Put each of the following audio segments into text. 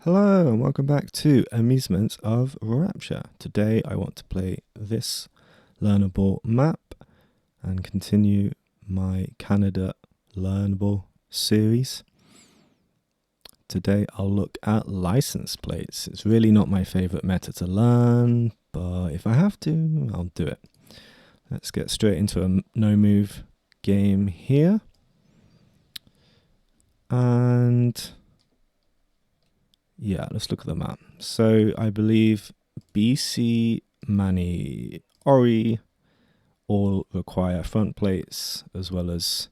Hello and welcome back to Amusements of Rapture. Today I want to play this learnable map and continue my Canada learnable series. Today I'll look at license plates. It's really not my favorite meta to learn, but if I have to, I'll do it. Let's get straight into a no move game here. And yeah, let's look at the map. So I believe BC, Mani, Ori all require front plates, as well as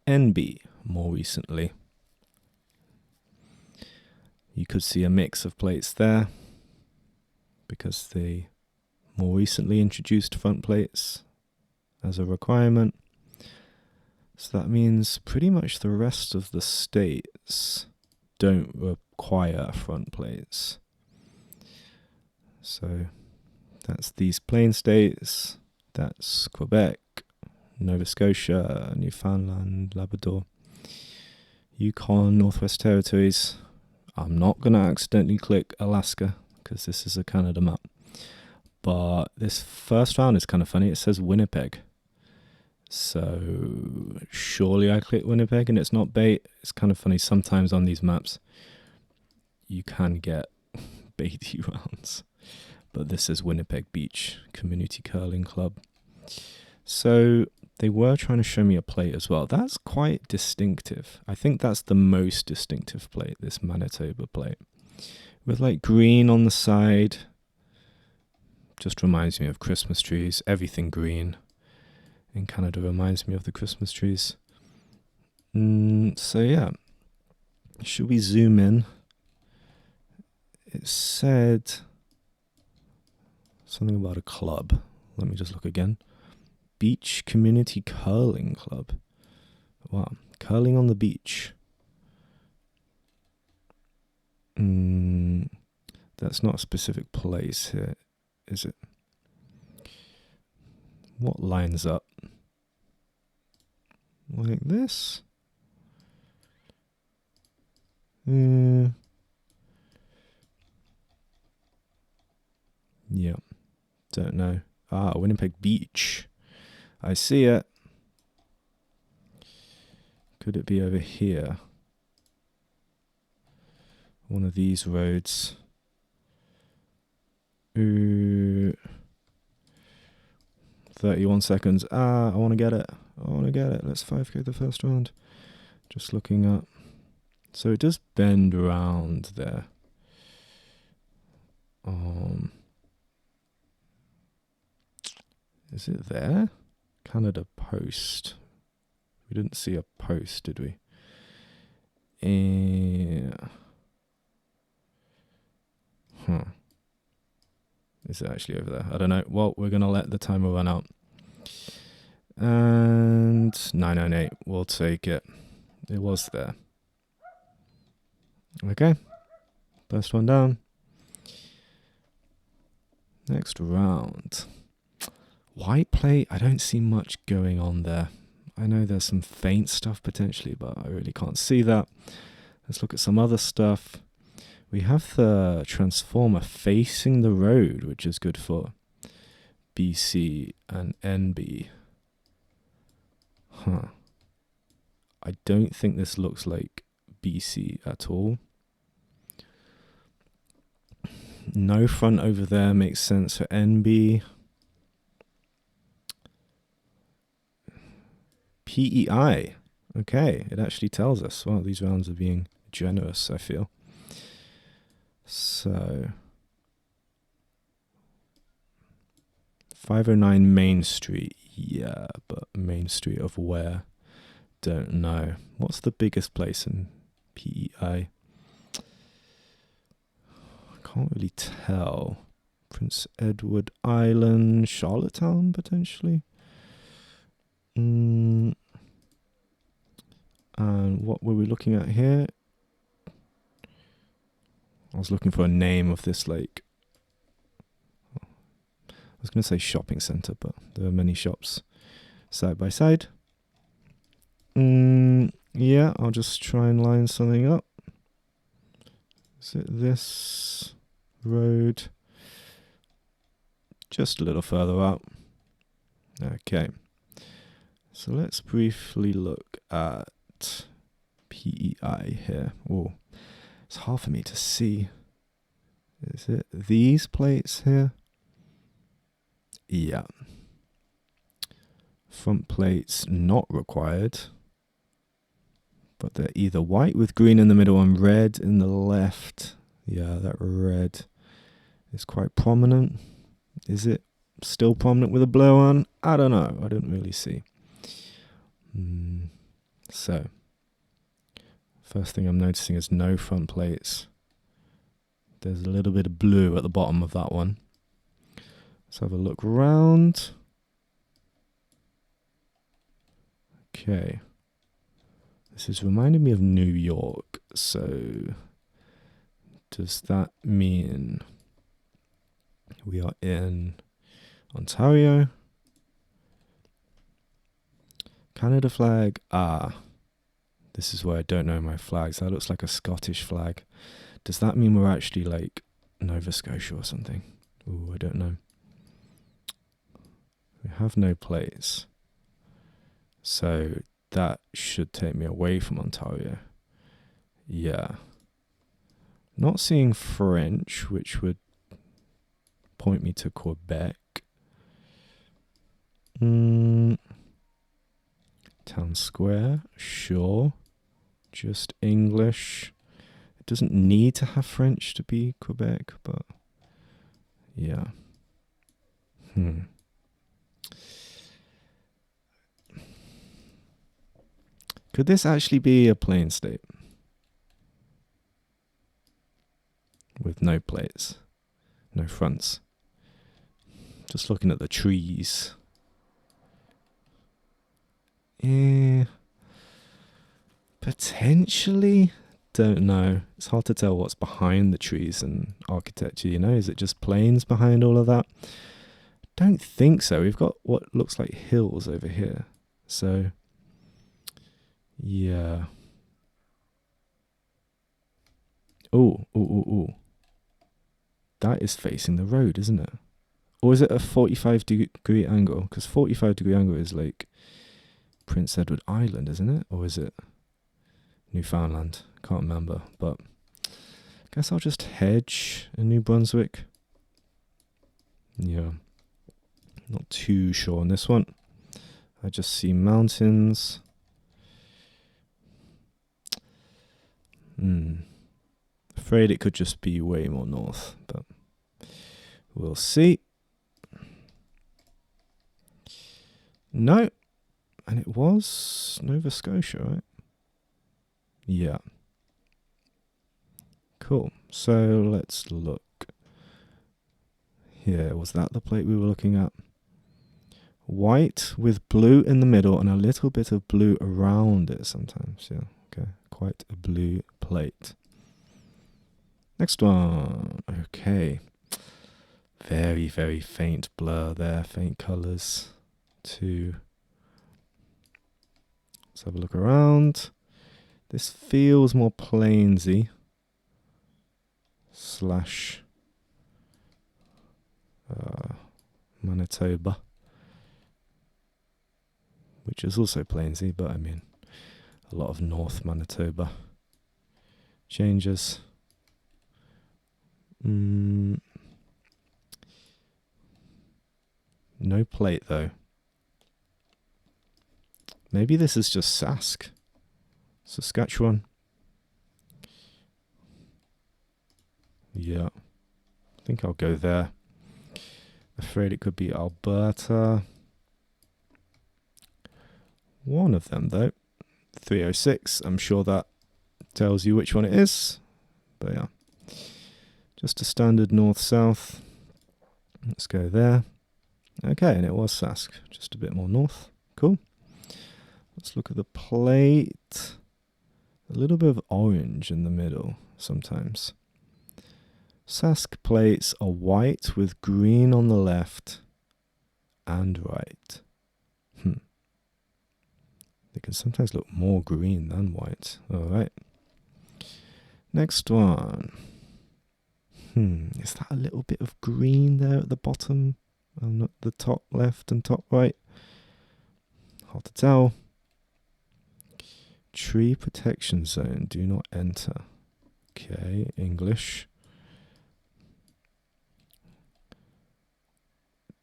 NB more recently. You could see a mix of plates there because they more recently introduced front plates as a requirement. So that means pretty much the rest of the states don't require front plates. So that's these plain states, that's Quebec, Nova Scotia, Newfoundland, Labrador, Yukon, Northwest Territories. I'm not going to accidentally click Alaska because this is a Canada map. But this first round is kind of funny. It says Winnipeg. So surely I click Winnipeg and it's not bait. It's kind of funny. Sometimes on these maps you can get baity rounds. But this is Winnipeg Beach Community Curling Club. So they were trying to show me a plate as well. That's quite distinctive. I think that's the most distinctive plate, this Manitoba plate. With like green on the side. Just reminds me of Christmas trees. Everything green in Canada reminds me of the Christmas trees. So yeah. Should we zoom in? It said something about a club. Let me just look again. Beach Community Curling Club. Wow. Curling on the beach. That's not a specific place here, is it? What lines up? Like this? Yeah. Don't know. Winnipeg Beach. I see it. Could it be over here? One of these roads. 31 seconds. I want to get it. Let's 5k the first round. Just looking up. So it does bend around there. Is it there? Canada Post. We didn't see a post, did we? Is it actually over there? I don't know. Well, we're going to let the timer run out. And 998. We'll take it. It was there. Okay. First one down. Next round. White plate, I don't see much going on there. I know there's some faint stuff potentially, but I really can't see that. Let's look at some other stuff. We have the transformer facing the road, which is good for BC and NB. I don't think this looks like BC at all. No front over there makes sense for NB. PEI. Okay, it actually tells us. Well, these rounds are being generous, I feel. So 509 Main Street. Yeah, but Main Street of where? Don't know. What's the biggest place in PEI? I can't really tell. Prince Edward Island, Charlottetown potentially. And what were we looking at here? I was looking for a name of this lake. I was going to say shopping centre, but there are many shops side by side. Yeah, I'll just try and line something up. Is it this road? Just a little further up. Okay. So let's briefly look at PEI here. Oh, it's hard for me to see. Is it these plates here? Yeah. Front plates not required. But they're either white with green in the middle and red in the left. Yeah, that red is quite prominent. Is it still prominent with a blue on? I don't know. I don't really see. So, first thing I'm noticing is no front plates. There's a little bit of blue at the bottom of that one. Let's have a look around. Okay. This is reminding me of New York. So, does that mean we are in Ontario? Canada flag. This is where I don't know my flags. That looks like a Scottish flag. Does that mean we're actually like Nova Scotia or something? Ooh, I don't know. We have no plates. So that should take me away from Ontario. Yeah. Not seeing French, which would point me to Quebec. Town Square, sure. Just English. It doesn't need to have French to be Quebec, but yeah. Could this actually be a plain state? With no plates, no fronts. Just looking at the trees. Yeah. Potentially. Don't know. It's hard to tell what's behind the trees and architecture, you know? Is it just plains behind all of that? Don't think so. We've got what looks like hills over here. So, yeah. Oh. That is facing the road, isn't it? Or is it a 45-degree angle? Because 45-degree angle is like Prince Edward Island, isn't it? Or is it Newfoundland? Can't remember. But I guess I'll just hedge in New Brunswick. Yeah. Not too sure on this one. I just see mountains. Afraid it could just be way more north, but we'll see. No. And it was Nova Scotia, right? Yeah. Cool. So let's look. Here, was that the plate we were looking at? White with blue in the middle and a little bit of blue around it sometimes. Yeah, okay. Quite a blue plate. Next one. Okay. Very, very faint blur there. Faint colours too. Let's have a look around. This feels more plainsy. Slash Manitoba. Which is also plainsy, but I mean a lot of North Manitoba changes. No plate though. Maybe this is just Sask. Saskatchewan. Yeah. I think I'll go there. Afraid it could be Alberta. One of them though. 306. I'm sure that tells you which one it is. But yeah. Just a standard north-south. Let's go there. Okay, and it was Sask. Just a bit more north. Cool. Let's look at the plate. A little bit of orange in the middle sometimes. Sask plates are white with green on the left and right. They can sometimes look more green than white. Alright. Next one. Is that a little bit of green there at the bottom? And at the top left and top right? Hard to tell. Tree protection zone. Do not enter. Okay, English.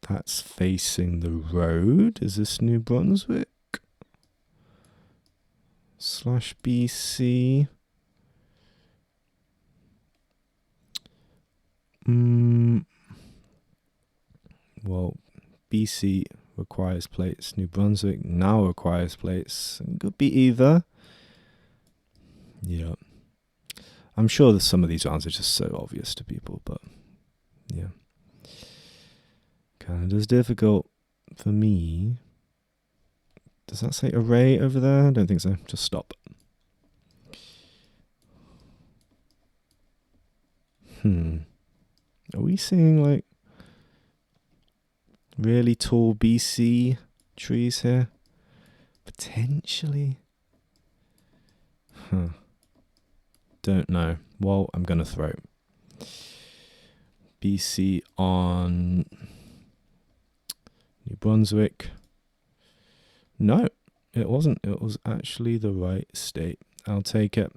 That's facing the road. Is this New Brunswick? /BC. Well, BC requires plates. New Brunswick now requires plates. It could be either. Yeah. I'm sure that some of these rounds are just so obvious to people, but yeah. Canada's difficult for me. Does that say array over there? I don't think so. Just stop. Are we seeing like really tall BC trees here? Potentially. Don't know. Well, I'm going to throw BC on New Brunswick. No, it wasn't. It was actually the right state. I'll take it.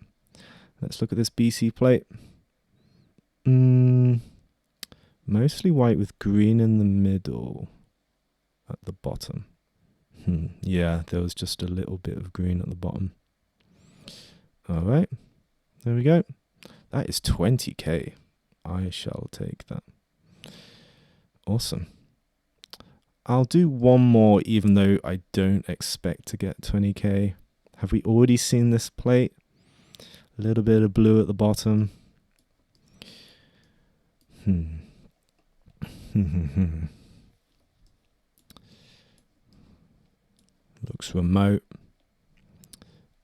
Let's look at this BC plate. Mostly white with green in the middle at the bottom. Yeah, there was just a little bit of green at the bottom. All right, there we go. That is 20k. I shall take that. Awesome. I'll do one more, even though I don't expect to get 20k. Have we already seen this plate? A little bit of blue at the bottom. Looks remote.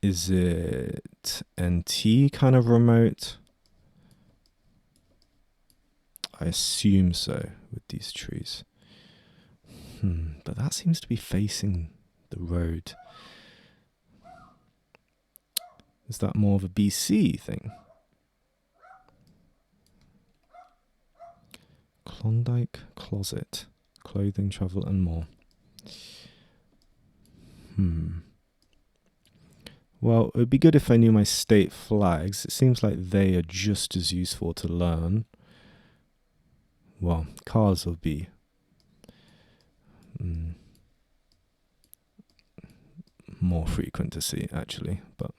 Is it NT kind of remote? I assume so with these trees. But that seems to be facing the road. Is that more of a BC thing? Klondike Closet. Clothing, travel and more. Well, it would be good if I knew my state flags. It seems like they are just as useful to learn. Well, cars will be more frequent to see, actually. But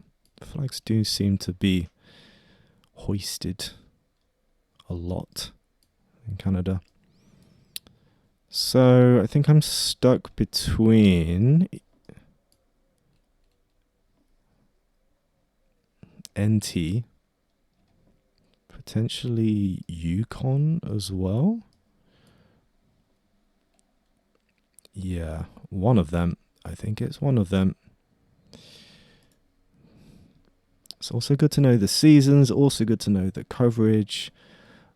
flags do seem to be hoisted a lot in Canada. So I think I'm stuck between NT, potentially Yukon as well. Yeah, one of them. I think it's one of them. It's also good to know the seasons, also good to know the coverage.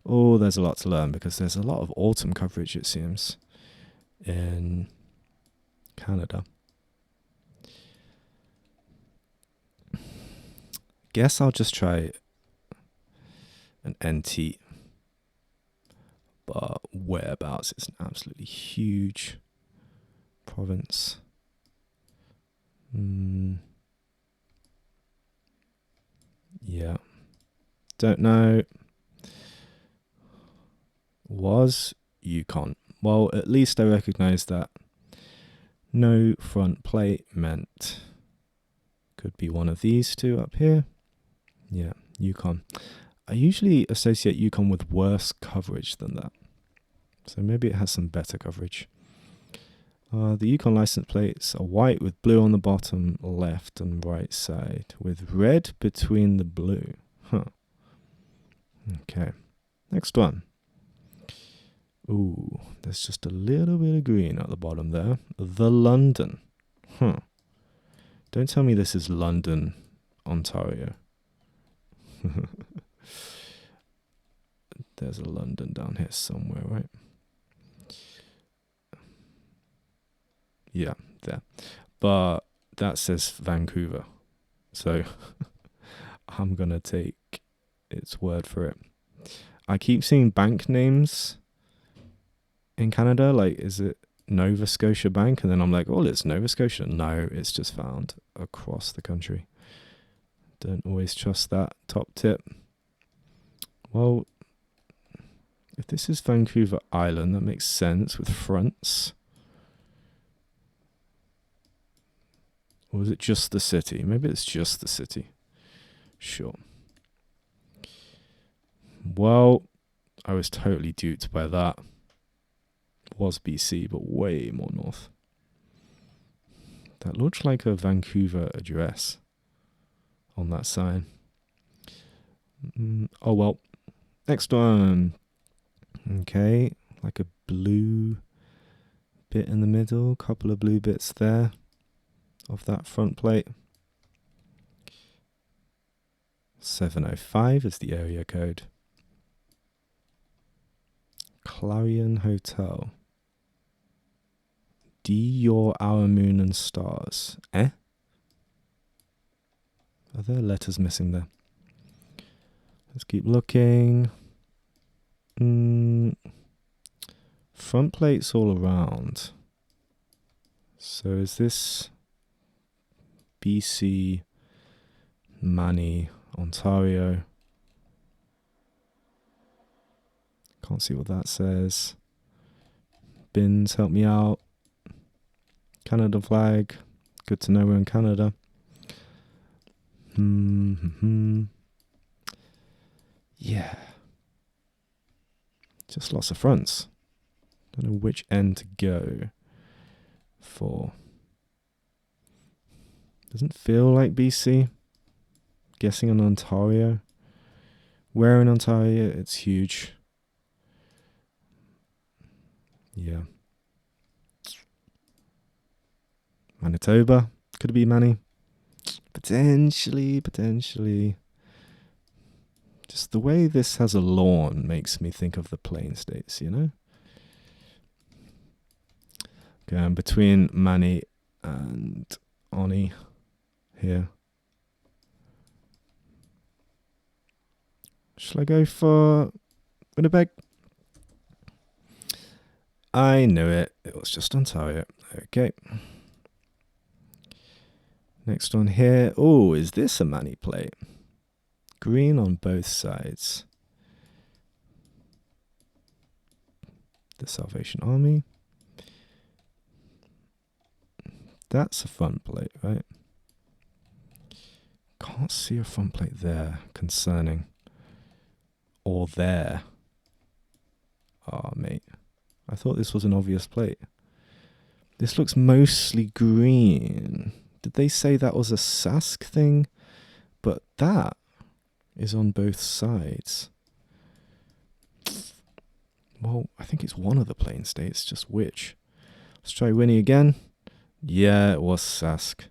Oh, there's a lot to learn because there's a lot of autumn coverage, it seems, in Canada. Guess I'll just try an NT, but whereabouts? It's an absolutely huge province. Yeah, don't know. Was Yukon. Well, at least I recognize that no front plate meant could be one of these two up here. Yeah, Yukon. I usually associate Yukon with worse coverage than that. So maybe it has some better coverage. The Yukon license plates are white with blue on the bottom left and right side with red between the blue. Okay, next one. Ooh, there's just a little bit of green at the bottom there. The London. Don't tell me this is London, Ontario. There's a London down here somewhere, right? Yeah, there. But that says Vancouver. So I'm going to take its word for it. I keep seeing bank names in Canada. Like, is it Nova Scotia Bank? And then I'm like, oh, it's Nova Scotia. No, it's just found across the country. Don't always trust that top tip. Well, if this is Vancouver Island, that makes sense with fronts. Or is it just the city? Maybe it's just the city. Sure. Well, I was totally duped by that. It was BC, but way more north. That looks like a Vancouver address on that sign. Oh well. Next one. Okay, like a blue bit in the middle, couple of blue bits there of that front plate. 705 is the area code. Clarion Hotel. D your hour, moon and stars. Eh? Are there letters missing there? Let's keep looking. Front plates all around. So is this BC, Mani, Ontario? Can't see what that says. Bins, help me out. Canada flag. Good to know we're in Canada. Yeah. Just lots of fronts. Don't know which end to go for. Doesn't feel like BC. Guessing on Ontario. Where in Ontario? It's huge. Yeah. Manitoba. Could it be Manny? Potentially. Just the way this has a lawn makes me think of the Plain States, you know? Going between Mani and Oni here. Shall I go for Winnipeg? I knew it. It was just Ontario. Okay. Next one here. Oh, is this a Mani plate? Green on both sides. The Salvation Army. That's a front plate, right? Can't see a front plate there. Concerning. Or there. Oh, mate. I thought this was an obvious plate. This looks mostly green. Did they say that was a Sask thing? But that is on both sides. Well, I think it's one of the Plain States, just which. Let's try Winnie again. Yeah, it was Sask.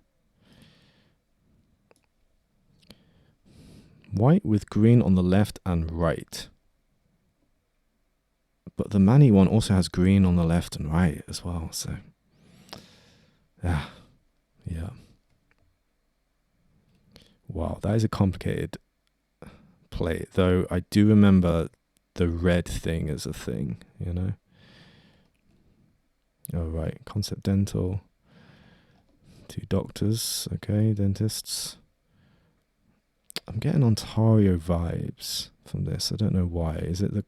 White with green on the left and right. But the Mani one also has green on the left and right as well, so. Yeah. Wow, that is a complicated plate, though I do remember the red thing as a thing, you know? Oh, right, Concept Dental. 2 doctors, okay, dentists. I'm getting Ontario vibes from this, I don't know why. Is it the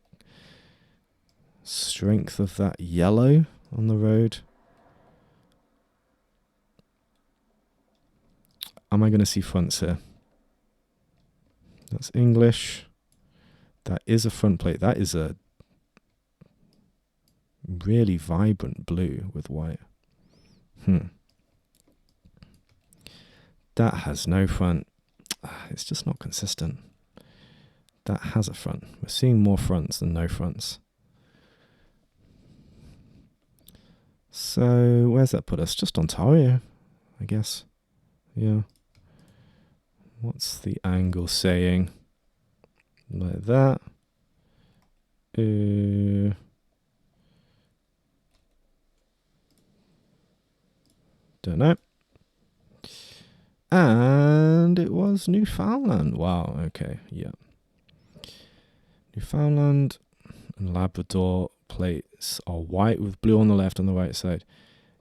strength of that yellow on the road? Am I going to see fronts here? That's English. That is a front plate. That is a really vibrant blue with white. That has no front. It's just not consistent. That has a front. We're seeing more fronts than no fronts. So where's that put us? Just Ontario, I guess. Yeah. What's the angle saying? Like that. Don't know. And it was Newfoundland. Wow, okay, yeah. Newfoundland and Labrador plates are white with blue on the left and the right side.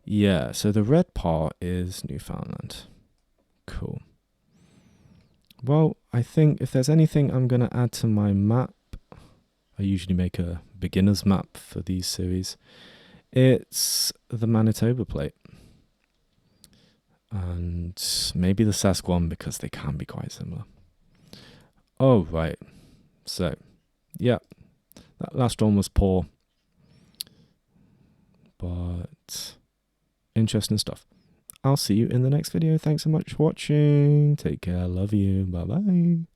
Yeah, so the red part is Newfoundland. Cool. Well, I think if there's anything I'm going to add to my map, I usually make a beginner's map for these series, it's the Manitoba plate. And maybe the Saskatchewan, because they can be quite similar. Oh, right. So, yeah, that last one was poor. But interesting stuff. I'll see you in the next video. Thanks so much for watching. Take care. Love you. Bye-bye.